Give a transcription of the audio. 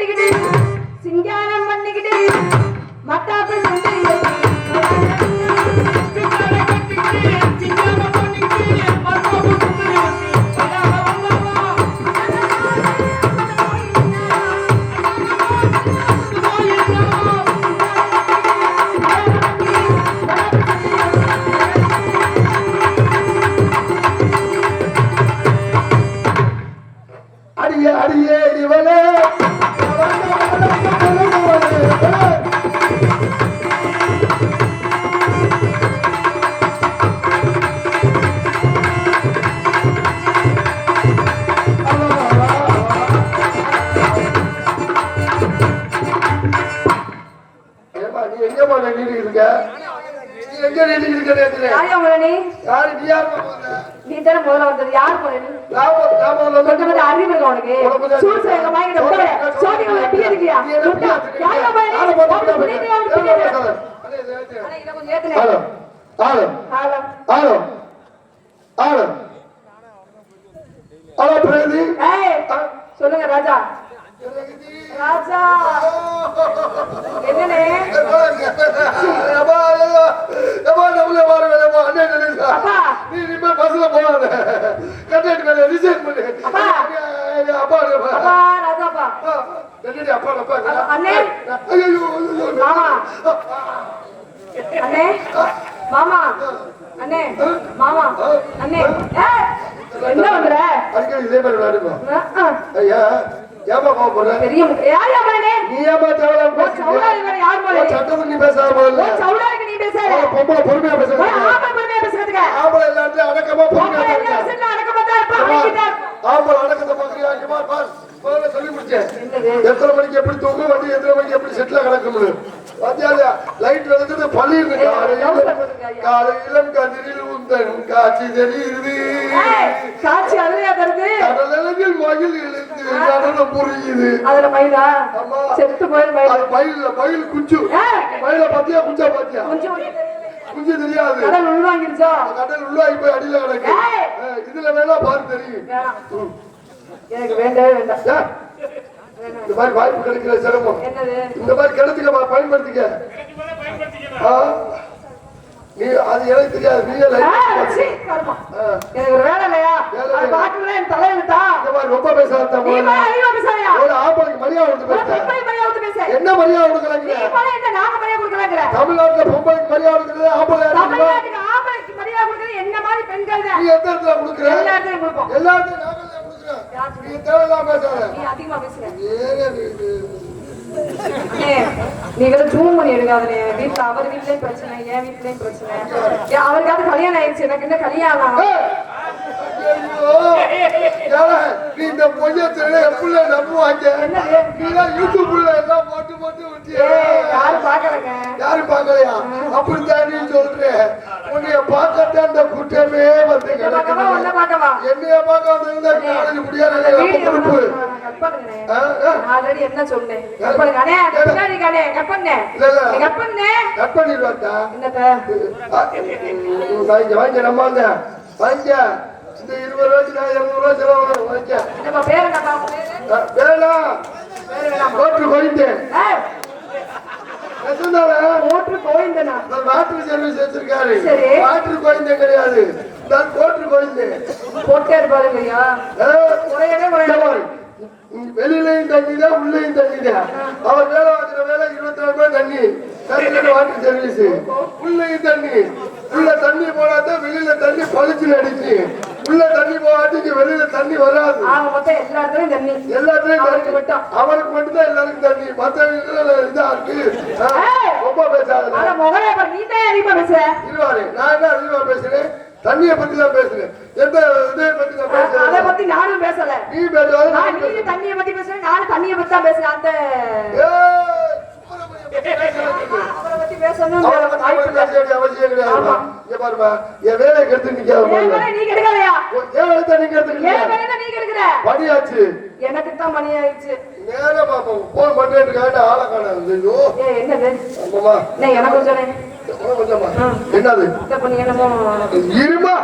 கட்டிக்கிட்டு சிங்காரம் பண்ணிக்கிட்டு மட்டாப்பு அடியே இவனே நீ எங்க போன நீடி இருக்க நீ எங்க நீடி இருக்க நீ தானே முதல்ல வந்தது யார் போன கொஞ்சம் அறிவு இருக்கா உனக்கு சூழ்நிலை வாங்கிட்டு சோதிகளை டீ இருக்கியா சொல்லுங்க ராஜா ராஜா என்னனே பஸ்ல போவாத கண்டக்டர் மேல ரிசைன் பண்ணு அப்பா ராஜாப்பா அப்பா அண்ணே மாமா அண்ணே மாமா அண்ணே மாமா அண்ணே என்ன பண்ற அடிக்கடி இதே மாதிரி விளையாடுங்க ஐயா ஏமா கோபப்படுற பெரிய யார் யாரே நீ ஏமா சவுடாரி வேற யார் போல சட்டத்துக்கு நீ பேசாத போல சவுடாரிக்கு நீ பேசாத பொம்பளை பொறுமையா பேசுற ஆமா பொறுமையா பேசுறதுக்கு ஆம்பளை எல்லாத்தையும் அடக்கமா பொறுமையா பேசுற அடக்கமா தான் இருப்பா வாங்கிட்டார் ஆம்பளை அடக்கத்தை பாக்குறியா இங்க பார் முதல்ல சொல்லி முடிச்சேன் எத்தனை மணிக்கு எப்படி தூங்கும் வண்டி எத்தனை மணிக்கு எப்படி செட்டில கிடக்கும்னு பாத்தியா லைட் வந்து பள்ளி இருக்கு இளம் கதிரில் உந்தன் காட்சி தெரியுது காட்சி அதுலயா தருது கடலில் மயில் இழுத்து நடனம் புரியுது அதுல மயிலா செத்து போய் மயில் குஞ்சு மயில பாத்தியா குஞ்சா பாத்தியா குஞ்சு தெரியாது கடல் உள்வாங்கிருச்சா கடல் உள்வாங்கி போய் அடியில கிடக்கு இதுல வேணா பாரு தெரியும் எனக்கு வேண்டவே வேண்டாம் இந்த மாதிரி வாய்ப்பு கிடைக்கிற சிரமம் என்னது இந்த மாதிரி கிடைச்சுக்க பயன்படுத்திக்க நீ அது எனக்கு தெரியாது நீங்க எனக்கு ஒரு வேலை இல்லையா பாட்டுல என் தலையிலா இந்த மாதிரி ரொம்ப பேசாத ஒரு ஆம்பளைக்கு மரியாதை பேச என்ன மரியாதை கொடுக்கலாங்க தமிழ்நாட்டுல பொம்பளைக்கு மரியாதை கொடுக்கறது ஆம்பளைக்கு மரியாதை கொடுக்கறது என்ன மாதிரி பெண்கள் நீ எந்த இடத்துல கொடுக்குற எல்லா இடத்துலயும் கொடுப்போம் எல்லாத்தையும் நாங்கள் நீ தேவையில்லாம பேசாத நீ அதிகமா பேசுற நீங்க ஜூம் பண்ணி எடுக்காதே வீட்டுல அவர் வீட்லயும் பிரச்சனை என் வீட்லயும் பிரச்சனை அவருக்காவது கல்யாணம் ஆயிடுச்சு எனக்கு என்ன கல்யாணம் நீ இந்த பொய்யத்துல எப்படி நம்புவாங்க நீதான் யூடியூப்ல எல்லாம் போட்டு போட்டு விட்டிய யாரும் பாக்கலங்க யாரும் பாக்கலையா அப்படித்தான் நீ சொல்ற உன்னைய பார்க்கத்தான் இந்த கூட்டமே வந்து என்னைய பார்க்க வந்திருந்தா காலேஜ் முடியாது பொறுப்பு ஆல்ரெடி என்ன சொன்னேன் வாங்க நம்ம வாங்க இந்த 20 ரூபாய்க்கு நான் 200 ரூபாய் செலவு வேணாம் ஓட்டு கோயிந்தேன் வாட்டர் சர்வீஸ் வச்சிருக்காரு வாட்டர் கோயிந்தே கிடையாது கோட்டு கோயிந்தேன் போட்டே இருப்பாருங்கய்யா வெளியிலையும் தண்ணி தான் உள்ளேயும் தண்ணி தான் அவர் வேலை வாங்குற வேலை 24 ரூபாய் தண்ணி வாட்டர் சர்வீஸ் உள்ளேயும் தண்ணி உள்ள தண்ணி போனாதான் வெளியில தண்ணி பளிச்சு அடிச்சு உள்ள தண்ணி போகாட்டிக்கு வெளியில தண்ணி வராது எல்லாத்துலயும் அவருக்கு மட்டும் தான் எல்லாருக்கும் தண்ணி மத்த இதா இருக்கு ரொம்ப பேசாத இருவாரு நான் என்ன அதிகமா பேசுறேன் தண்ணியை பத்தி தான் பேசுறேன் எந்த இதை பத்தி தான் பேசுறேன் அதை பத்தி நானும் பேசல நீ பேசுவாரு நீ தண்ணியை பத்தி பேசுறேன் நானும் தண்ணியை பத்தி தான் பேசுறேன் அந்த அவரை பத்தி பேசணும் அவசியம் கிடையாது இங்க பாருமா என் வேலையை கெடுத்து நிக்காத நீ கெடுக்காதயா என் வேலை நீ கெடுத்து நீ கெடுக்கிற மணியாச்சு எனக்கு தான் மணி ஆயிடுச்சு நேரா பாப்போம் போன் பண்ணிட்டு காட்ட ஆளை காணாது என்னது ஆமாமா எனக்கு கொஞ்சம் என்னது என்னமோ இருமா